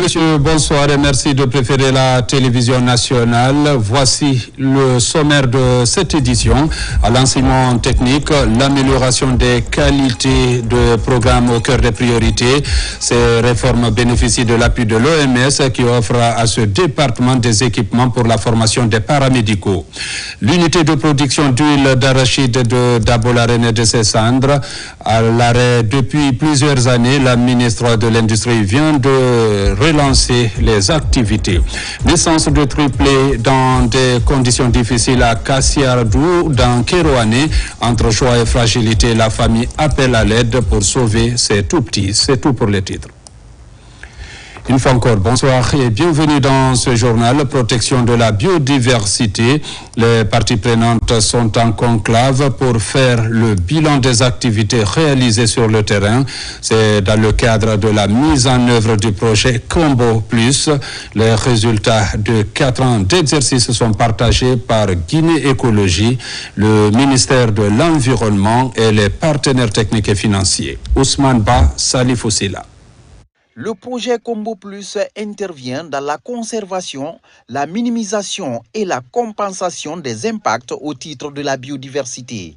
Messieurs, bonsoir et merci de préférer la télévision nationale. Voici le sommaire de cette édition. À l'enseignement technique, l'amélioration des qualités de programme au cœur des priorités. Ces réformes bénéficient de l'appui de l'OMS qui offre à ce département des équipements pour la formation des paramédicaux. L'unité de production d'huile d'arachide de Dabolarène et de ses cendres, à l'arrêt depuis plusieurs années, la ministre de l'Industrie vient de relancer les activités. Naissance de triplés dans des conditions difficiles à Kassiardou, dans Kérouané. Entre choix et fragilité, la famille appelle à l'aide pour sauver ses tout-petits. C'est tout pour les titres. Une fois encore, bonsoir et bienvenue dans ce journal Protection de la biodiversité. Les parties prenantes sont en conclave pour faire le bilan des activités réalisées sur le terrain. C'est dans le cadre de la mise en œuvre du projet Combo Plus. Les résultats de 4 ans d'exercice sont partagés par Guinée Écologie, le ministère de l'Environnement et les partenaires techniques et financiers. Ousmane Ba, Salif Oussila. Le projet Combo Plus intervient dans la conservation, la minimisation et la compensation des impacts au titre de la biodiversité.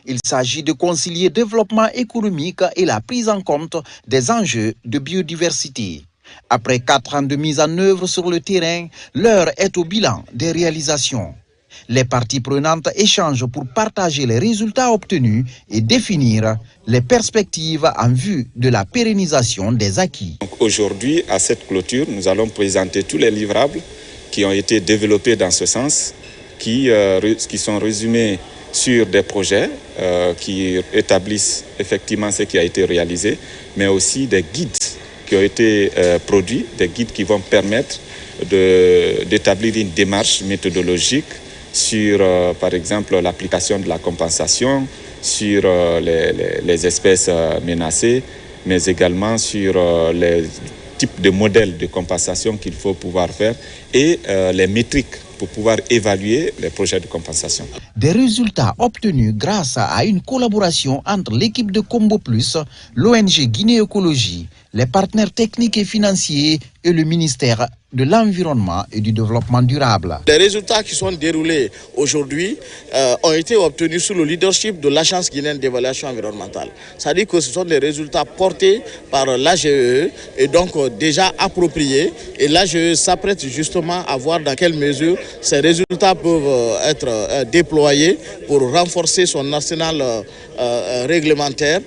Il s'agit de concilier développement économique et la prise en compte des enjeux de biodiversité. Après 4 ans de mise en œuvre sur le terrain, l'heure est au bilan des réalisations. Les parties prenantes échangent pour partager les résultats obtenus et définir les perspectives en vue de la pérennisation des acquis. Aujourd'hui, à cette clôture, nous allons présenter tous les livrables qui ont été développés dans ce sens, qui sont résumés sur des projets qui établissent effectivement ce qui a été réalisé, mais aussi des guides qui ont été produits, des guides qui vont permettre d'établir une démarche méthodologique sur, par exemple, l'application de la compensation, sur les espèces menacées, mais également sur les types de modèles de compensation qu'il faut pouvoir faire et les métriques pour pouvoir évaluer les projets de compensation. Des résultats obtenus grâce à une collaboration entre l'équipe de Combo Plus, l'ONG Guinée Écologie, les partenaires techniques et financiers et le ministère de l'Environnement et du Développement durable. Les résultats qui sont déroulés aujourd'hui ont été obtenus sous le leadership de l'Agence guinéenne d'évaluation environnementale. C'est-à-dire que ce sont des résultats portés par l'AGE et donc déjà appropriés. Et l'AGE s'apprête justement à voir dans quelle mesure ces résultats peuvent être déployés pour renforcer son arsenal réglementaire,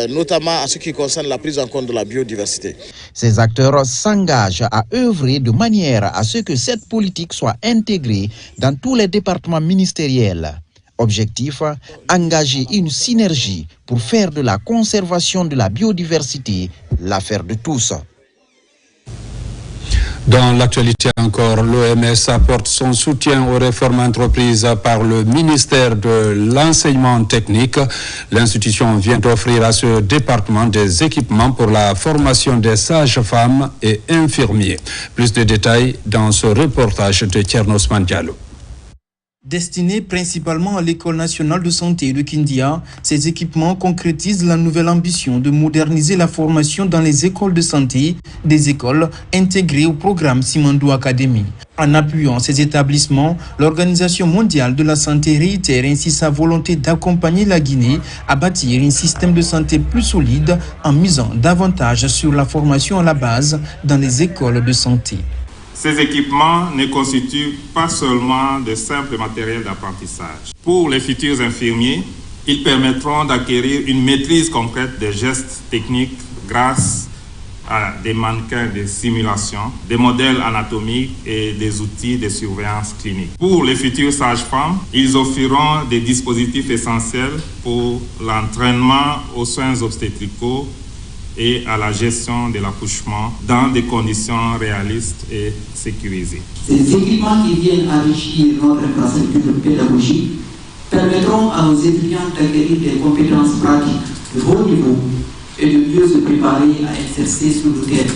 notamment en ce qui concerne la prise en compte de la biodiversité. Ces acteurs s'engagent à œuvrer de manière à ce que cette politique soit intégrée dans tous les départements ministériels. Objectif, engager une synergie pour faire de la conservation de la biodiversité l'affaire de tous. Dans l'actualité encore, l'OMS apporte son soutien aux réformes entreprises par le ministère de l'Enseignement technique. L'institution vient d'offrir à ce département des équipements pour la formation des sages-femmes et infirmiers. Plus de détails dans ce reportage de Thiernos Mandialo. Destinés principalement à l'École nationale de santé de Kindia, ces équipements concrétisent la nouvelle ambition de moderniser la formation dans les écoles de santé, des écoles intégrées au programme Simandou Academy. En appuyant ces établissements, l'Organisation mondiale de la santé réitère ainsi sa volonté d'accompagner la Guinée à bâtir un système de santé plus solide en misant davantage sur la formation à la base dans les écoles de santé. Ces équipements ne constituent pas seulement de simples matériels d'apprentissage. Pour les futurs infirmiers, ils permettront d'acquérir une maîtrise concrète des gestes techniques grâce à des mannequins de simulation, des modèles anatomiques et des outils de surveillance clinique. Pour les futures sages-femmes, ils offriront des dispositifs essentiels pour l'entraînement aux soins obstétricaux et à la gestion de l'accouchement dans des conditions réalistes et sécurisées. Ces équipements qui viennent enrichir notre infrastructure pédagogique permettront à nos étudiants d'acquérir des compétences pratiques de haut niveau et de mieux se préparer à exercer sur le terrain.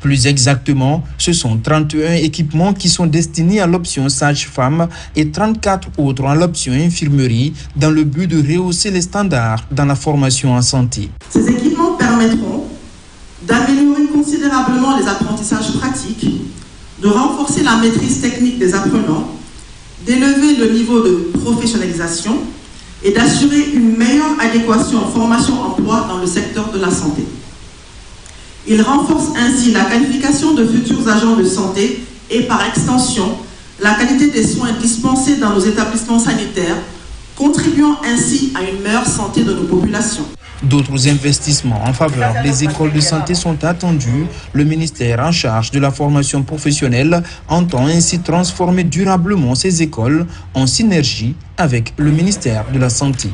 Plus exactement, ce sont 31 équipements qui sont destinés à l'option sage-femme et 34 autres à l'option infirmerie dans le but de rehausser les standards dans la formation en santé. Ces équipements permettront d'améliorer considérablement les apprentissages pratiques, de renforcer la maîtrise technique des apprenants, d'élever le niveau de professionnalisation et d'assurer une meilleure adéquation formation-emploi dans le secteur de la santé. Il renforce ainsi la qualification de futurs agents de santé et par extension la qualité des soins dispensés dans nos établissements sanitaires, contribuant ainsi à une meilleure santé de nos populations. D'autres investissements en faveur des écoles de santé sont attendus. Le ministère en charge de la formation professionnelle entend ainsi transformer durablement ces écoles en synergie avec le ministère de la Santé.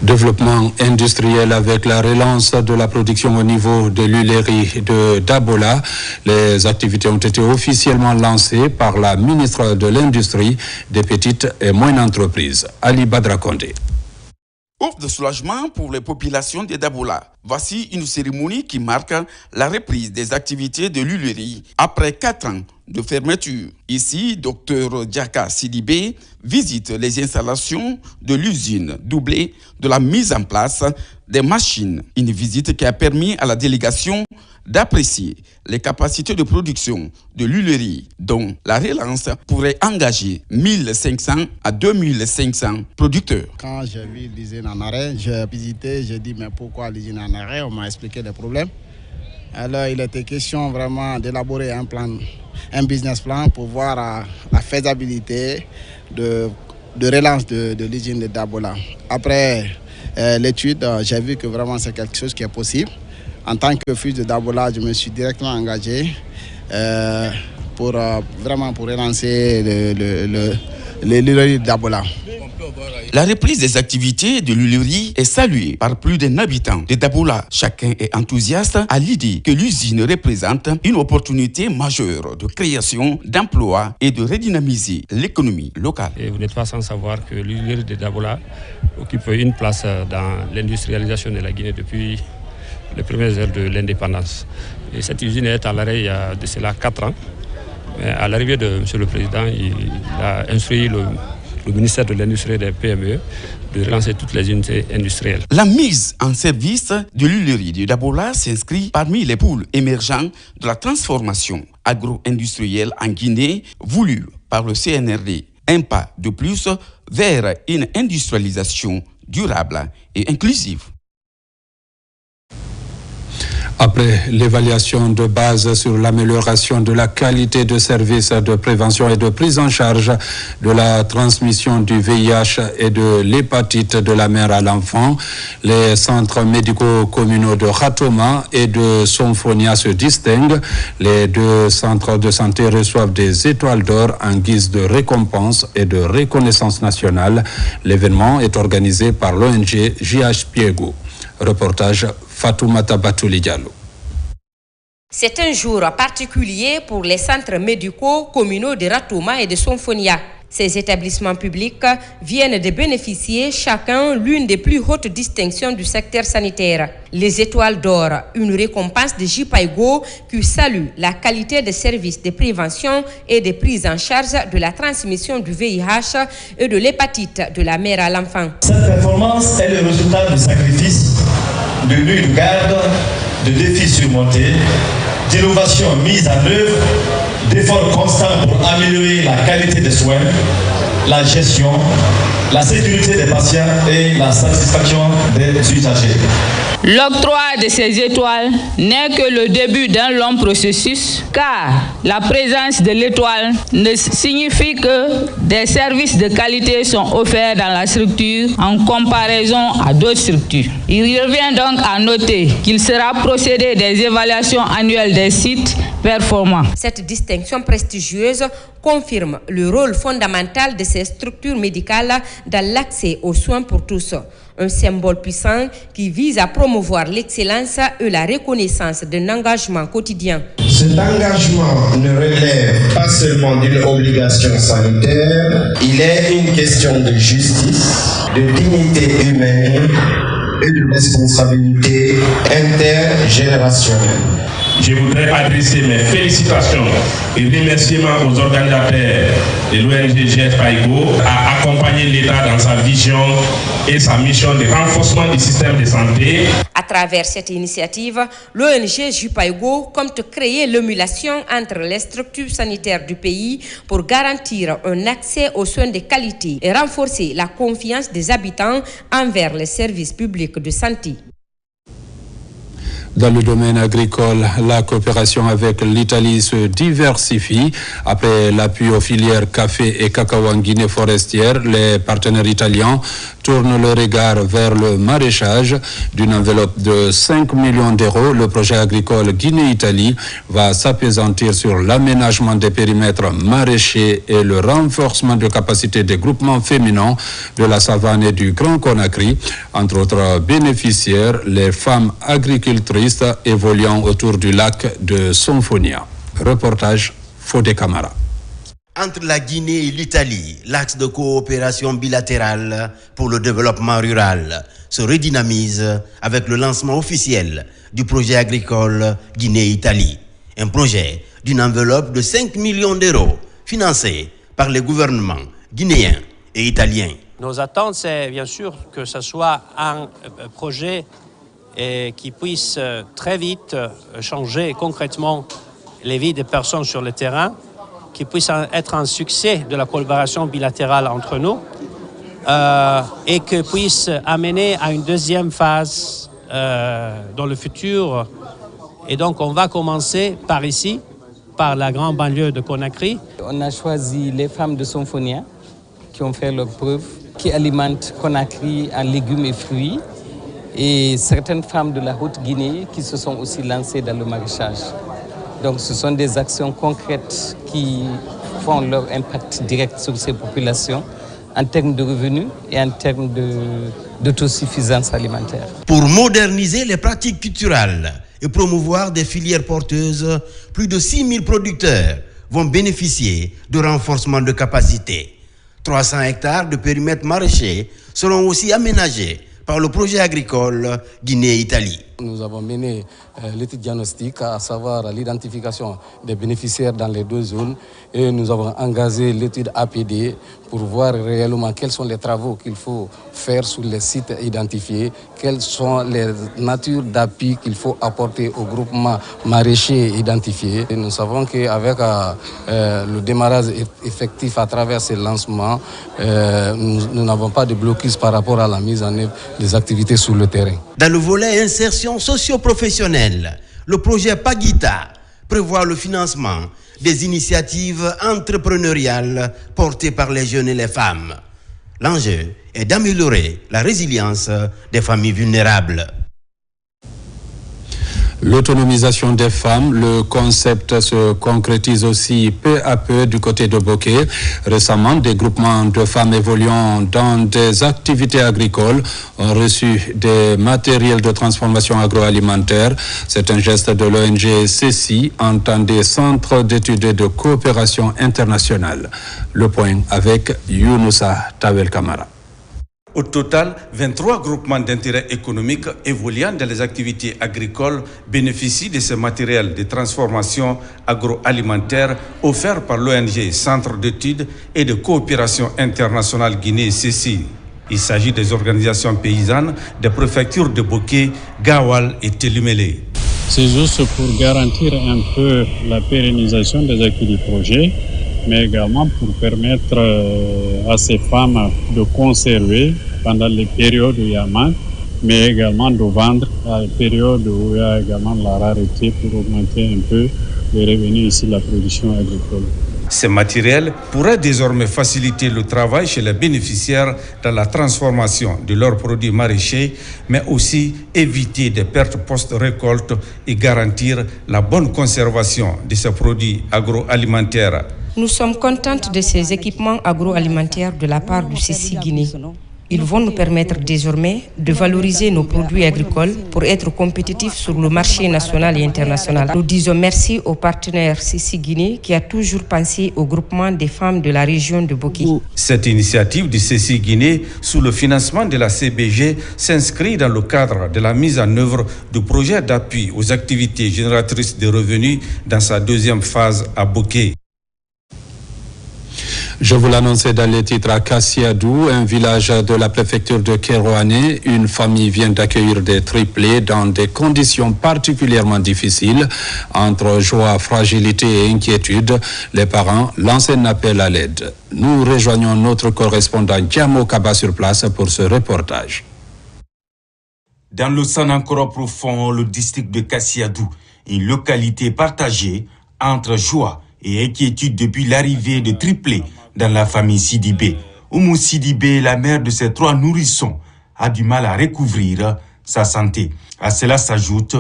Développement industriel avec la relance de la production au niveau de l'huilerie de Dabola. Les activités ont été officiellement lancées par la ministre de l'Industrie, des petites et moyennes entreprises, Ali Badra Kondé. Ouf de soulagement pour les populations de Dabola. Voici une cérémonie qui marque la reprise des activités de l'huilerie après 4 ans de fermeture. Ici, Dr Diaka Sidibé visite les installations de l'usine, doublée de la mise en place des machines. Une visite qui a permis à la délégation d'apprécier les capacités de production de l'huilerie, dont la relance pourrait engager 1500 à 2500 producteurs. Quand j'ai vu l'usine en arrêt, j'ai visité, j'ai dit mais pourquoi l'usine en arrêt? On m'a expliqué les problèmes. Alors il était question vraiment d'élaborer un business plan pour voir la faisabilité de relance de l'usine de Dabola. Après l'étude, j'ai vu que vraiment c'est quelque chose qui est possible. En tant que fils de Dabola, je me suis directement engagé pour relancer l'huilerie de Dabola. La reprise des activités de l'huilerie est saluée par plus d'un habitant de Dabola. Chacun est enthousiaste à l'idée que l'usine représente une opportunité majeure de création d'emplois et de redynamiser l'économie locale. Et vous n'êtes pas sans savoir que l'huilerie de Dabola occupe une place dans l'industrialisation de la Guinée depuis les premières heures de l'indépendance. Et cette usine est à l'arrêt il y a de cela 4 ans. Mais à l'arrivée de M. le Président, il a instruit le ministère de l'Industrie et des PME de relancer toutes les unités industrielles. La mise en service de l'huilerie de Dabola s'inscrit parmi les pôles émergents de la transformation agro-industrielle en Guinée voulue par le CNRD. Un pas de plus vers une industrialisation durable et inclusive. Après l'évaluation de base sur l'amélioration de la qualité de services de prévention et de prise en charge de la transmission du VIH et de l'hépatite de la mère à l'enfant, les centres médicaux communaux de Ratoma et de Somfonia se distinguent. Les 2 centres de santé reçoivent des étoiles d'or en guise de récompense et de reconnaissance nationale. L'événement est organisé par l'ONG JH Piego. Reportage Fatoumata Batouli Diallo. C'est un jour particulier pour les centres médicaux communaux de Ratoma et de Somfonia. Ces établissements publics viennent de bénéficier chacun l'une des plus hautes distinctions du secteur sanitaire. Les étoiles d'or, une récompense de JPAIGO qui salue la qualité des services de prévention et de prise en charge de la transmission du VIH et de l'hépatite de la mère à l'enfant. Cette performance est le résultat du sacrifice, de nuits de garde, de défis surmontés, d'innovations mises en œuvre, d'efforts constants pour améliorer la qualité des soins, la gestion, la sécurité des patients et la satisfaction des usagers. L'octroi de ces étoiles n'est que le début d'un long processus, car la présence de l'étoile ne signifie que des services de qualité sont offerts dans la structure en comparaison à d'autres structures. Il revient donc à noter qu'il sera procédé des évaluations annuelles des sites performants. Cette distinction prestigieuse confirme le rôle fondamental de ces structures médicales dans l'accès aux soins pour tous. Un symbole puissant qui vise à promouvoir l'excellence et la reconnaissance d'un engagement quotidien. Cet engagement ne relève pas seulement d'une obligation sanitaire, il est une question de justice, de dignité humaine et de responsabilité intergénérationnelle. je voudrais adresser mes félicitations et remerciements aux organisateurs de l'ONG JEPAIGO à accompagner l'État dans sa vision et sa mission de renforcement du système de santé. À travers cette initiative, l'ONG JEPAIGO compte créer l'émulation entre les structures sanitaires du pays pour garantir un accès aux soins de qualité et renforcer la confiance des habitants envers les services publics de santé. Dans le domaine agricole, la coopération avec l'Italie se diversifie. Après l'appui aux filières café et cacao en Guinée forestière, les partenaires italiens tournent le regard vers le maraîchage. D'une enveloppe de 5 millions d'euros, le projet agricole Guinée-Italie va s'appesantir sur l'aménagement des périmètres maraîchers et le renforcement de capacités des groupements féminins de la savane et du Grand Conakry. Entre autres bénéficiaires, les femmes agricultrices évoluant autour du lac de Sonfonia. Reportage Fodé Camara. Entre la Guinée et l'Italie, l'axe de coopération bilatérale pour le développement rural se redynamise avec le lancement officiel du projet agricole Guinée-Italie. Un projet d'une enveloppe de 5 millions d'euros financé par les gouvernements guinéens et italiens. Nos attentes, c'est bien sûr que ce soit un projet qui puisse très vite changer concrètement les vies des personnes sur le terrain, qui puisse être un succès de la collaboration bilatérale entre nous et que puisse amener à une deuxième phase dans le futur. Et donc on va commencer par ici, par la grande banlieue de Conakry. On a choisi les femmes de Sonfonia qui ont fait leur preuve, qui alimentent Conakry en légumes et fruits, et certaines femmes de la Haute-Guinée qui se sont aussi lancées dans le maraîchage. Donc ce sont des actions concrètes qui font leur impact direct sur ces populations en termes de revenus et en termes d'autosuffisance alimentaire. Pour moderniser les pratiques culturelles et promouvoir des filières porteuses, plus de 6 000 producteurs vont bénéficier de renforcement de capacité. 300 hectares de périmètres maraîchers seront aussi aménagés par le projet agricole Guinée-Italie. Nous avons mené l'étude diagnostique, à savoir l'identification des bénéficiaires dans les deux zones, et nous avons engagé l'étude APD pour voir réellement quels sont les travaux qu'il faut faire sur les sites identifiés, quelles sont les natures d'appui qu'il faut apporter au groupement maraîcher identifié. Et nous savons qu'avec le démarrage effectif à travers ces lancements, nous n'avons pas de blocus par rapport à la mise en œuvre des activités sur le terrain. Dans le volet insertion socio-professionnelle, le projet Pagita prévoit le financement des initiatives entrepreneuriales portées par les jeunes et les femmes. L'enjeu est d'améliorer la résilience des familles vulnérables. L'autonomisation des femmes, le concept se concrétise aussi peu à peu du côté de Bokeh. Récemment, des groupements de femmes évoluant dans des activités agricoles ont reçu des matériels de transformation agroalimentaire. C'est un geste de l'ONG CECI, entendez Centre d'études et de coopération internationale. Le point avec Younoussa Tawel Kamara. Au total, 23 groupements d'intérêt économique évoluant dans les activités agricoles bénéficient de ce matériel de transformation agroalimentaire offert par l'ONG Centre d'études et de coopération internationale Guinée-CECI. Il s'agit des organisations paysannes des préfectures de Bokeh, Gawal et Télimélé. C'est juste pour garantir un peu la pérennisation des acquis du projet, mais également pour permettre à ces femmes de conserver pendant les périodes où il y a manque, mais également de vendre à la période où il y a également la rareté pour augmenter un peu les revenus ici de la production agricole. Ce matériel pourrait désormais faciliter le travail chez les bénéficiaires dans la transformation de leurs produits maraîchers, mais aussi éviter des pertes post-récolte et garantir la bonne conservation de ces produits agroalimentaires. Nous sommes contentes de ces équipements agroalimentaires de la part du CECI Guinée. Ils vont nous permettre désormais de valoriser nos produits agricoles pour être compétitifs sur le marché national et international. Nous disons merci au partenaire CICI Guinée qui a toujours pensé au groupement des femmes de la région de Boki. Cette initiative du CICI Guinée, sous le financement de la CBG, s'inscrit dans le cadre de la mise en œuvre du projet d'appui aux activités génératrices de revenus dans sa deuxième phase à Boké. Je vous l'annonçais dans les titres à Kassiadou, un village de la préfecture de Kérouané. Une famille vient d'accueillir des triplés dans des conditions particulièrement difficiles. Entre joie, fragilité et inquiétude, les parents lancent un appel à l'aide. Nous rejoignons notre correspondant Diamo Kaba sur place pour ce reportage. Dans le Sanankoro profond, le district de Kassiadou, une localité partagée entre joie et inquiétude depuis l'arrivée de triplés dans la famille Sidibé. Oumou Sidibé, la mère de ses 3 nourrissons, a du mal à recouvrir sa santé. À cela s'ajoute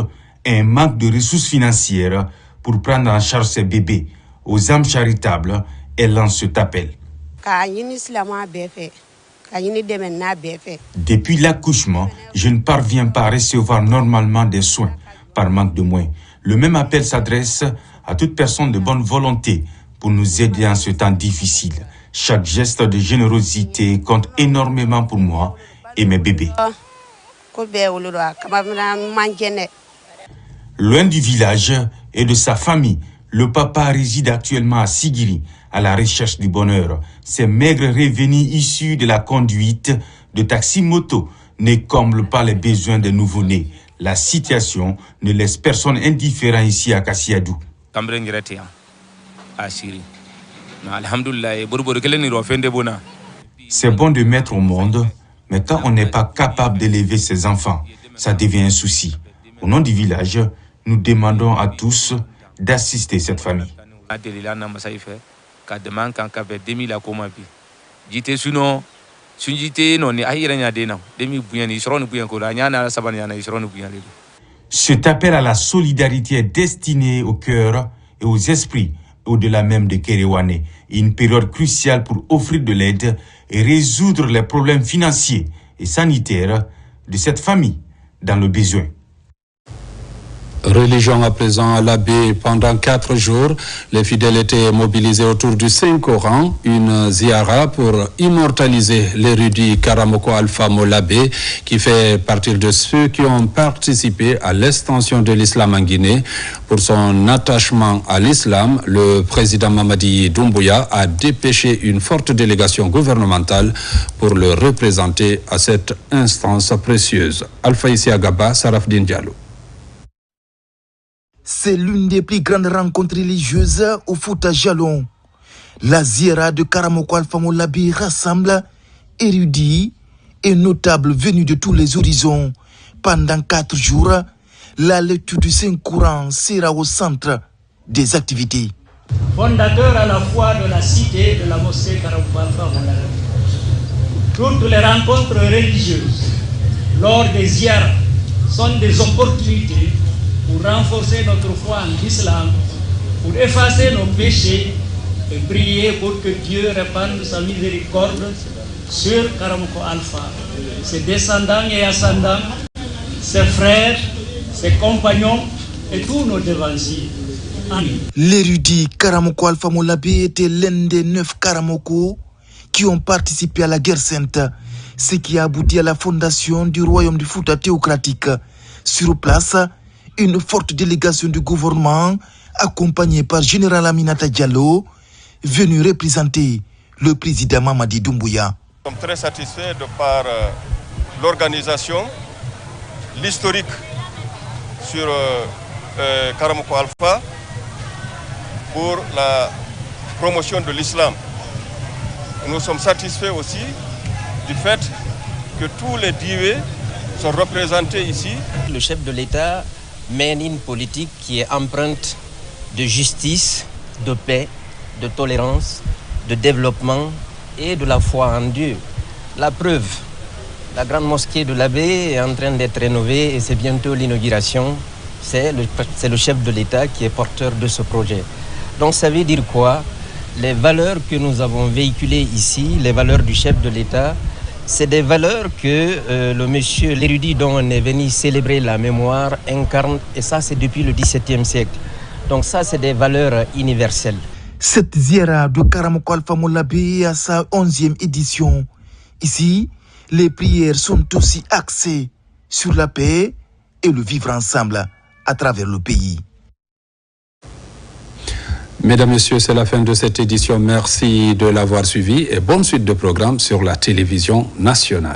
un manque de ressources financières pour prendre en charge ses bébés. Aux âmes charitables, elle lance cet appel. Depuis l'accouchement, je ne parviens pas à recevoir normalement des soins par manque de moyens. Le même appel s'adresse à toute personne de bonne volonté pour nous aider en ce temps difficile. Chaque geste de générosité compte énormément pour moi et mes bébés. Loin du village et de sa famille, le papa réside actuellement à Sigiri, à la recherche du bonheur. Ces maigres revenus issus de la conduite de taxi-moto ne comblent pas les besoins des nouveau-nés. La situation ne laisse personne indifférent ici à Kassiadou. C'est bon de mettre au monde, mais quand on n'est pas capable d'élever ses enfants, ça devient un souci. Au nom du village, nous demandons à tous d'assister cette famille. Cet appel à la solidarité est destiné au cœur et aux esprits au-delà même de Kérouané. Une période cruciale pour offrir de l'aide et résoudre les problèmes financiers et sanitaires de cette famille dans le besoin. Religion à présent à l'abbé. Pendant 4 jours, les fidèles étaient mobilisés autour du Saint-Coran, une ziara pour immortaliser l'érudit Karamoko Alpha Molabé, qui fait partie de ceux qui ont participé à l'extension de l'islam en Guinée. Pour son attachement à l'islam, le président Mamadi Doumbouya a dépêché une forte délégation gouvernementale pour le représenter à cette instance précieuse. Alpha Isiagaba, Sarafdin Diallo. C'est l'une des plus grandes rencontres religieuses au Fouta Jalon. La ziara de Karamoko Alpha Molabé rassemble érudits et notables venus de tous les horizons. Pendant 4 jours, la lecture du Saint-Coran sera au centre des activités. Fondateur à la fois de la cité de la mosquée Karamoko Alpha Molabé, toutes les rencontres religieuses lors des ziyaras sont des opportunités pour renforcer notre foi en l'islam, pour effacer nos péchés et prier pour que Dieu répande sa miséricorde sur Karamoko Alpha, ses descendants et ascendants, ses frères, ses compagnons et tous nos devanciers. Amen. L'érudit Karamoko Alpha Molabé était l'un des 9 Karamoko qui ont participé à la guerre sainte, ce qui a abouti à la fondation du royaume du Fouta théocratique. Sur place, une forte délégation du gouvernement, accompagnée par Général Aminata Diallo, venu représenter le président Mamadi Doumbouya. Nous sommes très satisfaits de par l'organisation, l'historique sur Karamoko Alpha pour la promotion de l'islam. Nous sommes satisfaits aussi du fait que tous les diwés sont représentés ici. Le chef de l'État mène une politique qui est empreinte de justice, de paix, de tolérance, de développement et de la foi en Dieu. La preuve, la grande mosquée de l'abbé est en train d'être rénovée et c'est bientôt l'inauguration. C'est le chef de l'État qui est porteur de ce projet. Donc ça veut dire quoi? Les valeurs que nous avons véhiculées ici, les valeurs du chef de l'État, C'est des valeurs que le monsieur, l'érudit dont on est venu célébrer la mémoire, incarne, et ça c'est depuis le XVIIe siècle. Donc ça c'est des valeurs universelles. Cette ziara de Karamoko Alpha Moulabi à sa 11e édition. Ici, les prières sont aussi axées sur la paix et le vivre ensemble à travers le pays. Mesdames, Messieurs, c'est la fin de cette édition. Merci de l'avoir suivi et bonne suite de programmes sur la télévision nationale.